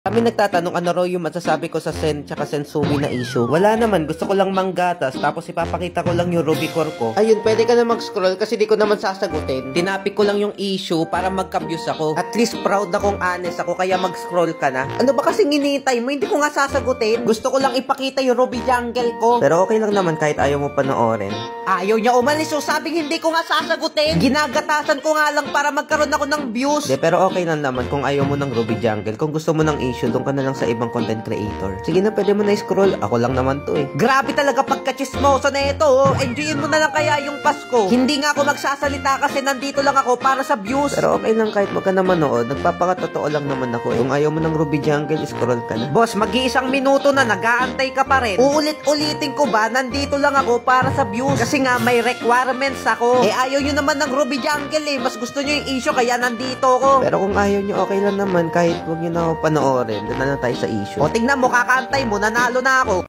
Kami nagtatanong ano raw yung masasabi ko sa Sen tsaka Sensui na issue. Wala naman, gusto ko lang manggatas tapos ipapakita ko lang yung Rubicore ko. Ayun, pwede ka na mag-scroll kasi di ko naman sasagutin. Tinapik ko lang yung issue para magka-views ako. At least proud akong honest ako kaya mag-scroll ka na. Ano ba kasing hinihintay mo? Hindi ko nga sasagutin. Gusto ko lang ipakita yung Ruby Jungle ko. Pero okay lang naman kahit ayaw mo panoorin. Ayaw niya umalis so sabing hindi ko nga sasagutin. Ginagatasan ko nga lang para magkaroon ako ng views. Pero okay lang naman kung ayaw mo ng Ruby Jungle. Kung gusto mo ng issue, doon ka na lang sa ibang content creator. Sige na, pwede mo na i-scroll. Ako lang naman to eh. Grabe talaga pagka-chismosa na ito. Oh. Enjoyin mo na lang kaya yung Pasko. Hindi nga ako magsasalita kasi nandito lang ako para sa views. Pero okay lang kahit wag ka na manood. Nagpapakatotoo lang naman ako eh. Kung ayaw mo ng Ruby Jungle, scroll ka na. Boss, mag-iisang minuto na nag-aantay ka pa rin. Uulit-ulitin ko ba? Nandito lang ako para sa views. Kasi nga may requirements ako. Eh ayaw nyo naman ng Ruby Jungle eh. Mas gusto nyo yung issue kaya nandito ako. Pero kung ayaw nyo, okay lang naman kahit wag nyo na ako panoorin. Doon na lang tayo sa issue. O tingnan mo, kakaantay mo, nanalo na ako.